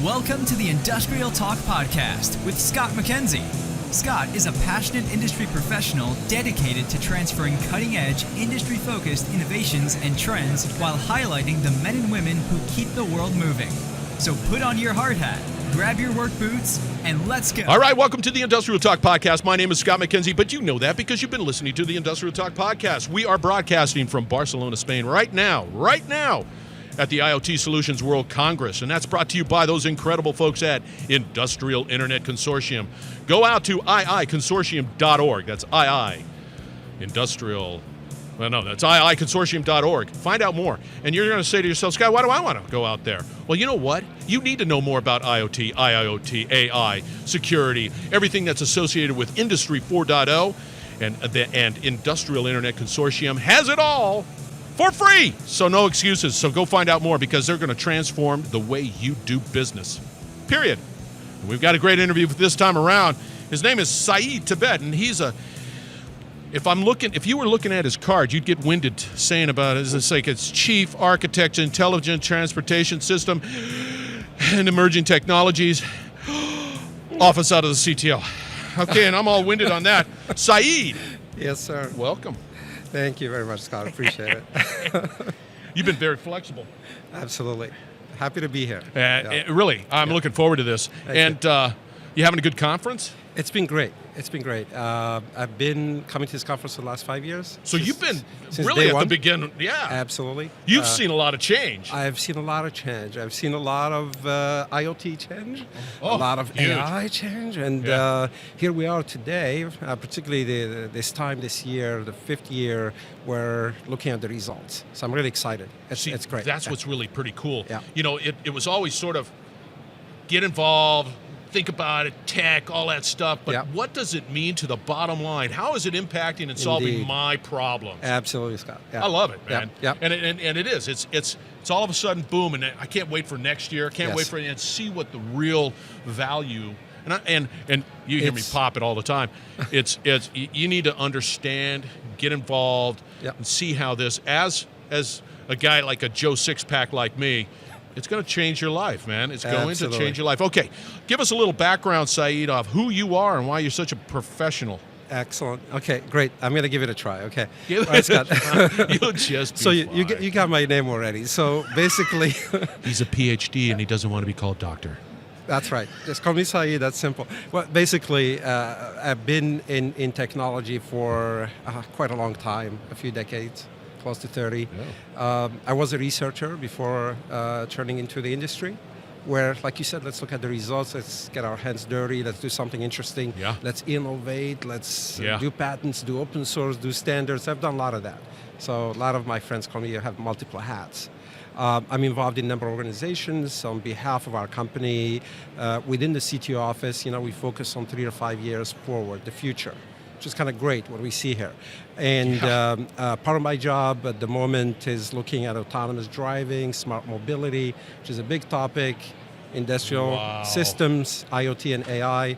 Welcome to the Industrial Talk Podcast with Scott McKenzie. Scott is a passionate industry professional dedicated to transferring cutting-edge, industry-focused innovations and trends while highlighting the men and women who keep the world moving. So put on your hard hat, grab your work boots, and let's go. All right, welcome to the Industrial Talk Podcast. My name is Scott McKenzie, but you know that because you've been listening to the Industrial Talk Podcast. We are broadcasting from Barcelona, Spain right now, at the IoT Solutions World Congress, and that's brought to you by those incredible folks at Industrial Internet Consortium. Go out to iiconsortium.org. That's iiconsortium.org. Find out more. And you're going to say to yourself, Scott, why do I want to go out there? Well, you know what? You need to know more about IoT, IIoT, AI, security, everything that's associated with Industry 4.0, and Industrial Internet Consortium has it all for free. So no excuses. So go find out more because they're going to transform the way you do business. Period. And we've got a great interview this time around. His name is Said Tabet, and he's a... If you were looking at his card, you'd get winded saying about it. It's like it's Chief Architect, Intelligent Transportation System, and Emerging Technologies, Office out of the CTO. Okay, and I'm all winded on that. Said. Yes, sir. Welcome. Thank you very much, Scott. Appreciate it. You've been very flexible. Absolutely. Happy to be here. Really, I'm looking forward to this. Thank You having a good conference? It's been great. I've been coming to this conference for the last 5 years. So you've been really at the beginning. Yeah. Absolutely. You've seen a lot of change. I've seen a lot of change. I've seen a lot of IoT change, a lot of huge. AI change, and here we are today, particularly this year, the fifth year, we're looking at the results. So I'm really excited. It's great. That's what's really pretty cool. Yeah. You know, it was always sort of get involved, think about it, tech, all that stuff, but what does it mean to the bottom line? How is it impacting and solving my problems? Absolutely, Scott. I love it, man. Yep. And it is. It's all of a sudden boom, and I can't wait for next year. I can't wait for it and see what the real value. And you hear me pop it all the time. It's you need to understand, get involved, and see how this as a guy like a Joe Sixpack like me. It's going to change your life, man. It's going to change your life. Okay, give us a little background, Said, of who you are and why you're such a professional. Excellent. Okay, great. I'm going to give it a try. Okay. Give it a try. You'll just be So you got my name already. So basically, he's a PhD and he doesn't want to be called doctor. That's right. Just call me Said. That's simple. Well, basically, I've been in technology for quite a long time, a few decades. Close to 30. Yeah. I was a researcher before turning into the industry, where, like you said, let's look at the results, let's get our hands dirty, let's do something interesting, let's innovate, let's do patents, do open source, do standards. I've done a lot of that. So a lot of my friends call me, have multiple hats. I'm involved in a number of organizations on behalf of our company. Within the CTO office, we focus on 3 to 5 years forward, the future, which is kind of great what we see here. And part of my job at the moment is looking at autonomous driving, smart mobility, which is a big topic, industrial systems, IoT and AI.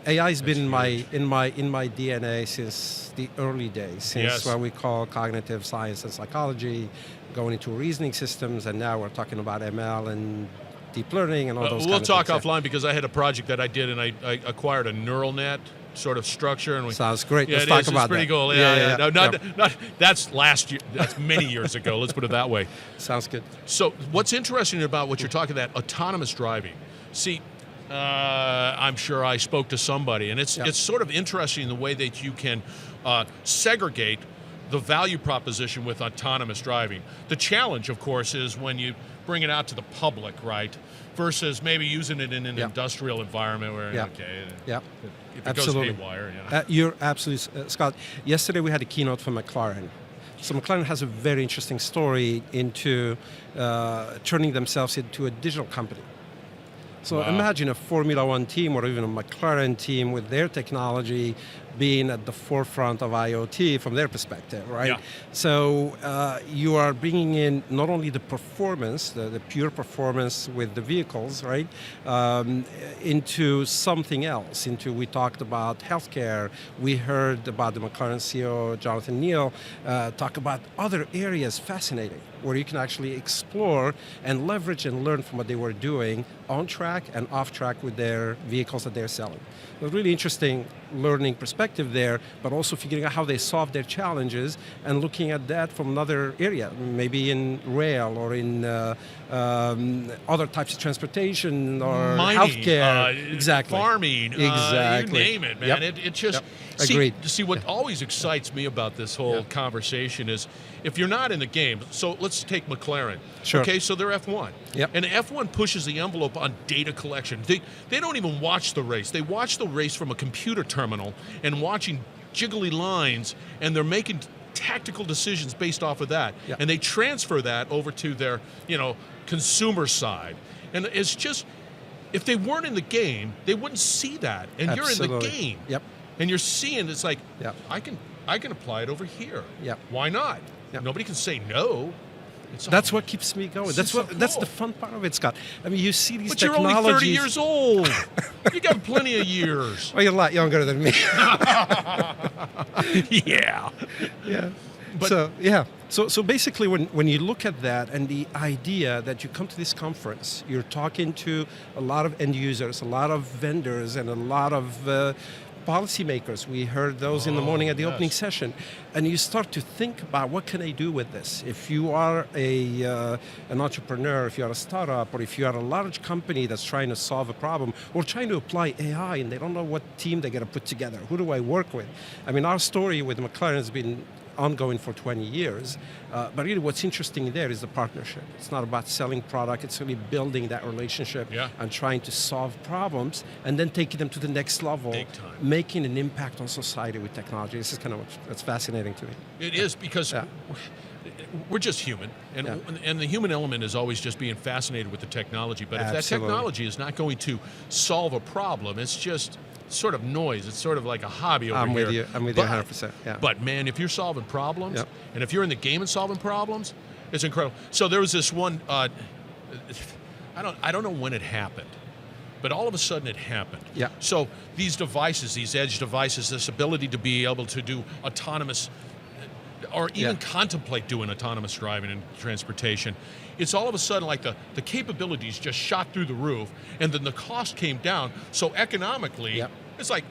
AI has been in my DNA since the early days, since what we call cognitive science and psychology, going into reasoning systems, and now we're talking about ML and deep learning and all those We'll kind of things. talk offline because I had a project that I did and I acquired a neural net sort of structure. And sounds great. Yeah, Let's talk about that. It's pretty cool. No, that's last year. That's many years ago. Let's put it that way. Sounds good. So what's interesting about what you're talking about, autonomous driving. See, I'm sure I spoke to somebody, and it's sort of interesting the way that you can segregate the value proposition with autonomous driving. The challenge, of course, is when you bring it out to the public, right? Versus maybe using it in an industrial environment where, if it goes haywire. You're absolutely, Scott. Yesterday we had a keynote from McLaren. So McLaren has a very interesting story into turning themselves into a digital company. So imagine a Formula One team or even a McLaren team with their technology being at the forefront of IoT from their perspective, right? Yeah. So you are bringing in not only the performance, the pure performance with the vehicles, right, into something else. We talked about healthcare. We heard about the McLaren CEO, Jonathan Neal, talk about other areas fascinating, where you can actually explore and leverage and learn from what they were doing on track and off track with their vehicles that they're selling. A really interesting learning perspective there, but also figuring out how they solve their challenges and looking at that from another area, maybe in rail or in other types of transportation or mining, healthcare, exactly, farming, exactly. You name it, man. Yep. It just Agreed. See what always excites me about this whole conversation is if you're not in the game. So let's take McLaren. Sure. Okay, so they're F1. Yep. And F1 pushes the envelope on data collection. They don't even watch the race. They watch the race from a computer terminal and watching jiggly lines, and they're making tactical decisions based off of that. Yep. And they transfer that over to their, consumer side. And it's just, if they weren't in the game, they wouldn't see that. And Absolutely. you're in the game. Yep. And you're seeing, it's like, Yep. I can apply it over here. Yep. Why not? Yep. Nobody can say no. That's what keeps me going. That's That's so the cool. fun part of it, Scott. I mean, you see these But you're technologies. only 30 years old. You got plenty of years. Well, you're a lot younger than me. Yeah. Yeah. But- So basically, when you look at that and the idea that you come to this conference, you're talking to a lot of end users, a lot of vendors, and a lot of policymakers. We heard those in the morning at the opening session, and you start to think about what can I do with this. If you are an entrepreneur, if you are a startup, or if you are a large company that's trying to solve a problem or trying to apply AI and they don't know what team they're going to put together, who do I work with? I mean, our story with McLaren has been ongoing for 20 years, but really what's interesting there is the partnership. It's not about selling product, it's really building that relationship and trying to solve problems and then taking them to the next level, Big time. making an impact on society with technology. This is kind of that's fascinating to me. It is because we're just human, and the human element is always just being fascinated with the technology. But if that technology is not going to solve a problem, it's just sort of noise. It's sort of like a hobby over here. I'm with you 100%. Yeah. But man, if you're solving problems, Yep. and if you're in the game and solving problems, it's incredible. So there was this one. I don't know when it happened, but all of a sudden it happened. Yeah. So these devices, these edge devices, this ability to be able to do autonomous, or even contemplate doing autonomous driving and transportation, it's all of a sudden like the capabilities just shot through the roof, and then the cost came down. So economically, it's like,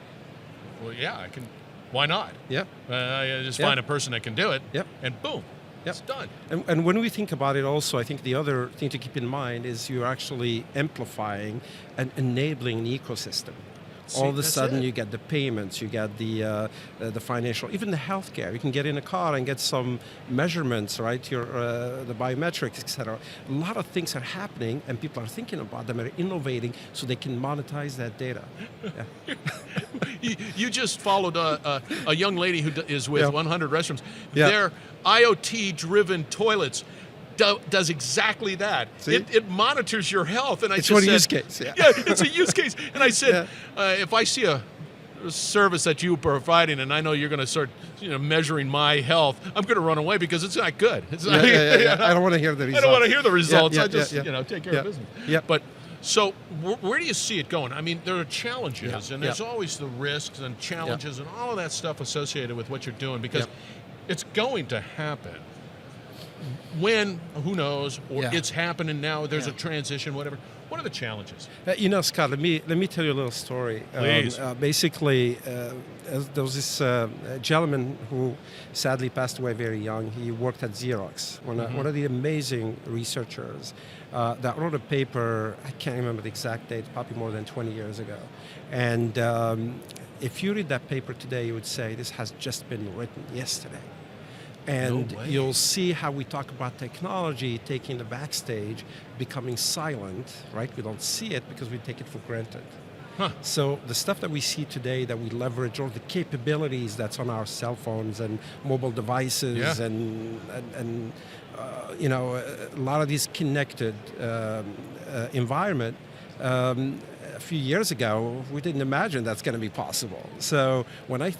well, yeah, I can. Why not? Yeah. I just find a person that can do it, Yep. and boom, it's done. And when we think about it also, I think the other thing to keep in mind is you're actually amplifying and enabling an ecosystem. All of a sudden, you get the payments, you get the financial, even the healthcare. You can get in a car and get some measurements, right? The biometrics, etc. A lot of things are happening, and people are thinking about them and are innovating so they can monetize that data. You just followed a young lady who is with 100 Restrooms. Yeah. Their IoT-driven toilets does exactly that. It monitors your health, and it's one use case. Yeah, it's a use case. And I said, if I see a service that you're providing, and I know you're going to start, measuring my health, I'm going to run away because it's not good. It's not, I don't want to hear the results. I don't want to hear the results. I just, take care of business. Yeah. But so where do you see it going? I mean, there are challenges, and there's always the risks and challenges and all of that stuff associated with what you're doing because it's going to happen. When, who knows, or it's happening now, there's a transition, whatever. What are the challenges? Scott, let me tell you a little story. Please. Basically, there was this gentleman who sadly passed away very young. He worked at Xerox, one of the amazing researchers that wrote a paper, I can't remember the exact date, probably more than 20 years ago. And if you read that paper today, you would say this has just been written yesterday. And you'll see how we talk about technology taking the backstage, becoming silent, right? We don't see it because we take it for granted. So the stuff that we see today that we leverage, or the capabilities that's on our cell phones and mobile devices and a lot of these connected environment, a few years ago, we didn't imagine that's going to be possible. So when I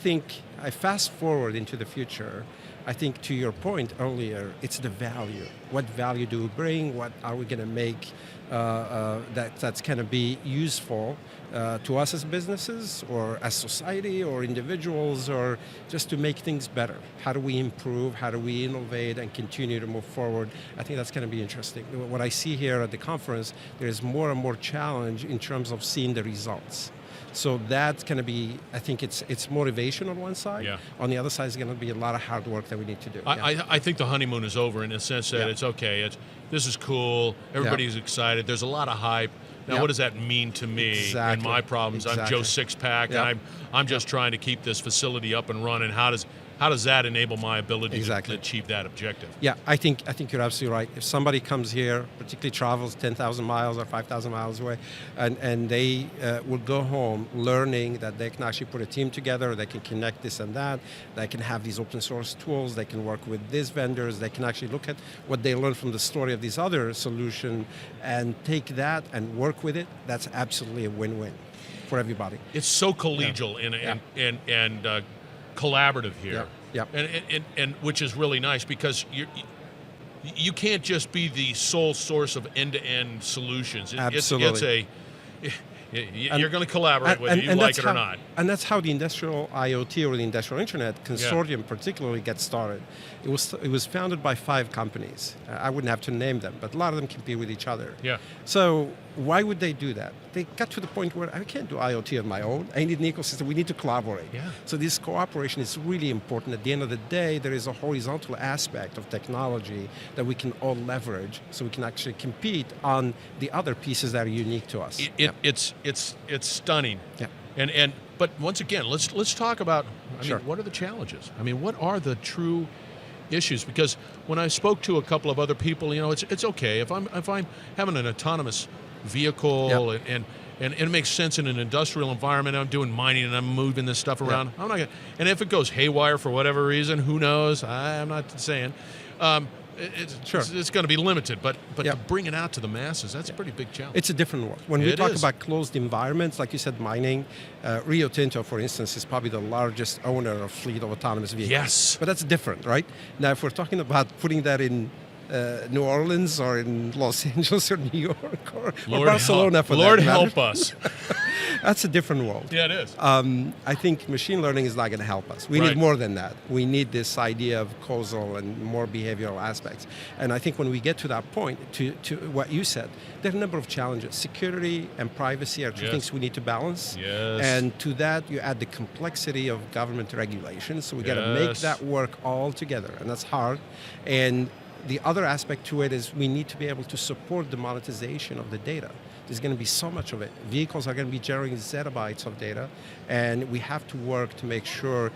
fast forward into the future, I think to your point earlier, it's the value. What value do we bring? What are we going to make that's going to be useful to us as businesses or as society or individuals, or just to make things better? How do we improve? How do we innovate and continue to move forward? I think that's going to be interesting. What I see here at the conference, there's more and more challenge in terms of seeing the results. So that's going to be, I think it's motivation on one side. Yeah. On the other side is going to be a lot of hard work that we need to do. I think the honeymoon is over in the sense that it's okay. This is cool. Everybody's excited. There's a lot of hype. Now, what does that mean to me and my problems? I'm Joe Sixpack, and I'm just trying to keep this facility up and running. How does that enable my ability to achieve that objective? Yeah, I think you're absolutely right. If somebody comes here, particularly travels 10,000 miles or 5,000 miles away, and they will go home learning that they can actually put a team together, they can connect this and that, they can have these open source tools, they can work with these vendors, they can actually look at what they learned from the story of these other solutions and take that and work with it, that's absolutely a win-win for everybody. It's so collegial and collaborative here, and which is really nice because you can't just be the sole source of end-to-end solutions. Absolutely. You're going to collaborate with it, you like it or not. And that's how the industrial IoT or the industrial internet consortium particularly gets started. It was founded by 5 companies. I wouldn't have to name them, but a lot of them compete with each other. Yeah. So why would they do that? They got to the point where I can't do IoT on my own. I need an ecosystem. We need to collaborate. Yeah. So this cooperation is really important. At the end of the day, there is a horizontal aspect of technology that we can all leverage so we can actually compete on the other pieces that are unique to us. It's stunning. Yeah. But once again, let's talk about what are the challenges? I mean, what are the true issues? Because when I spoke to a couple of other people, it's okay if I'm having an autonomous vehicle and it makes sense in an industrial environment. I'm doing mining and I'm moving this stuff around. I'm not gonna, and if it goes haywire for whatever reason, who knows? I'm not saying. It's going to be limited, but to bring it out to the masses, that's a pretty big challenge. It's a different world. When we talk about closed environments, like you said, mining, Rio Tinto, for instance, is probably the largest owner of fleet of autonomous vehicles. Yes. But that's different, right? Now, if we're talking about putting that in New Orleans or in Los Angeles or New York or Barcelona, for that matter. Lord help us. That's a different world. Yeah, it is. I think machine learning is not going to help us. We need more than that. We need this idea of causal and more behavioral aspects. And I think when we get to that point, to what you said, there are a number of challenges. Security and privacy are two things we need to balance. Yes. And to that, you add the complexity of government regulation. So we got to make that work all together. And that's hard. And the other aspect to it is we need to be able to support the monetization of the data. There's going to be so much of it. Vehicles are going to be generating zettabytes of data, and we have to work to make sure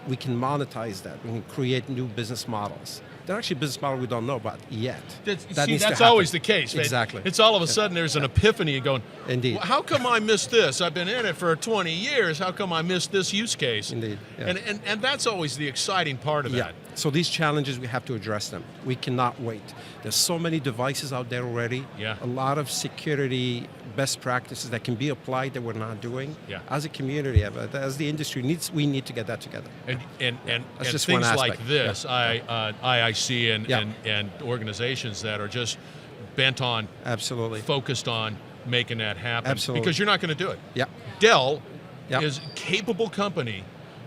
we can monetize that. We can create new business models. There are actually business models we don't know about yet. That's always the case. Right? Exactly. It's all of a sudden there's an epiphany going, Indeed. Well, how come I missed this? I've been in it for 20 years. How come I missed this use case? Indeed. Yeah. And that's always the exciting part of that. So these challenges, we have to address them. We cannot wait. There's so many devices out there already. Yeah. A lot of security best practices that can be applied that we're not doing. Yeah. As a community, as the industry we need to get that together. And just things one like aspect. this, IIC and organizations that are just bent on, focused on making that happen. Absolutely. Because you're not going to do it. Yeah. Dell is a capable company,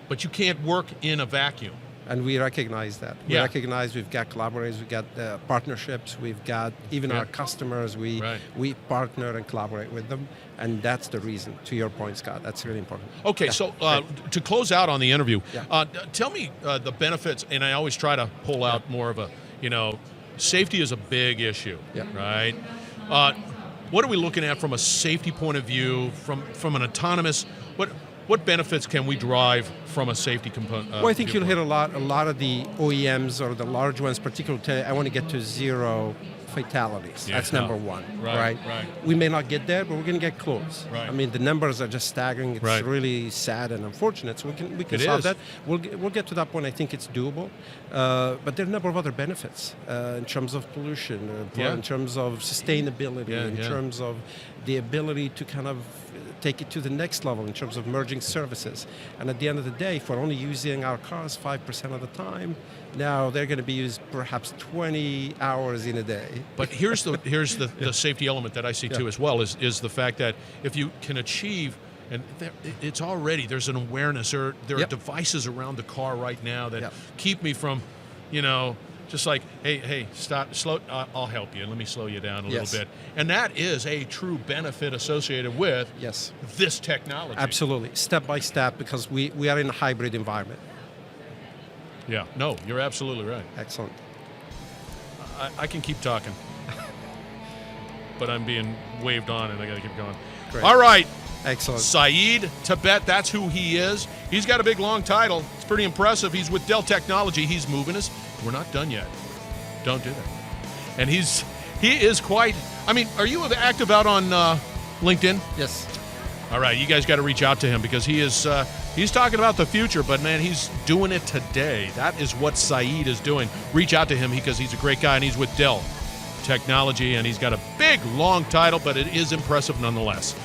but you can't work in a vacuum. And we recognize that. We recognize we've got collaborators, we've got partnerships, we've got even our customers, we partner and collaborate with them, and that's the reason, to your point, Scott. That's really important. Okay, so to close out on the interview, tell me the benefits, and I always try to pull out more of a, safety is a big issue, right? What are we looking at from a safety point of view, from an autonomous, what benefits can we derive from a safety component? Well, I think you'll hit a lot of the OEMs or the large ones, particularly. I want to get to zero fatalities. Yeah, That's number one, right? We may not get there, but we're going to get close. Right. I mean, the numbers are just staggering. It's Right. really sad and unfortunate. So we can It solve is. that. We'll get to that point. I think it's doable. But there are a number of other benefits in terms of pollution, Yeah. in terms of sustainability, Yeah, in yeah. terms of the ability to kind of take it to the next level in terms of merging services. And at the end of the day, if we're only using our cars 5% of the time, now they're going to be used perhaps 20 hours in a day. But here's the safety element that I see too as well is the fact that if you can achieve, and it's already, there's an awareness, there are Yep. devices around the car right now that Yep. keep me from, just like, hey, stop, slow, I'll help you, let me slow you down a Yes. little bit. And that is a true benefit associated with Yes, this technology. absolutely, step by step, because we are in a hybrid environment. Yeah, no, you're absolutely right. Excellent. I can keep talking, but I'm being waved on and I got to keep going. Great. All right. Excellent. Said Tabet, that's who he is. He's got a big, long title. It's pretty impressive. He's with Dell Technology. He's moving us. We're not done yet. Don't do that. And he is quite, are you active out on LinkedIn? Yes. All right, you guys got to reach out to him because he's talking about the future, but man, he's doing it today. That is what Said is doing. Reach out to him because he's a great guy and he's with Dell Technology and he's got a big, long title, but it is impressive nonetheless.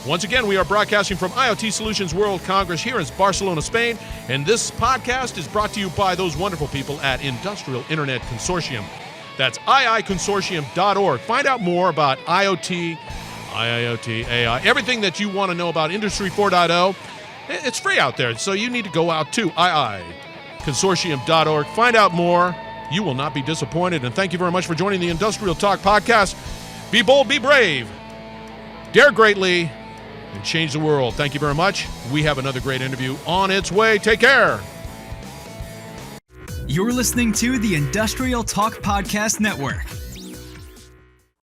Once again, we are broadcasting from IoT Solutions World Congress here in Barcelona, Spain, and this podcast is brought to you by those wonderful people at Industrial Internet Consortium. That's iiconsortium.org. Find out more about IoT, IIoT, AI, everything that you want to know about Industry 4.0. It's free out there, so you need to go out to iiconsortium.org. Find out more. You will not be disappointed, and thank you very much for joining the Industrial Talk Podcast. Be bold, be brave, dare greatly, and change the world. Thank you very much. We have another great interview on its way. Take care. You're listening to the Industrial Talk Podcast Network.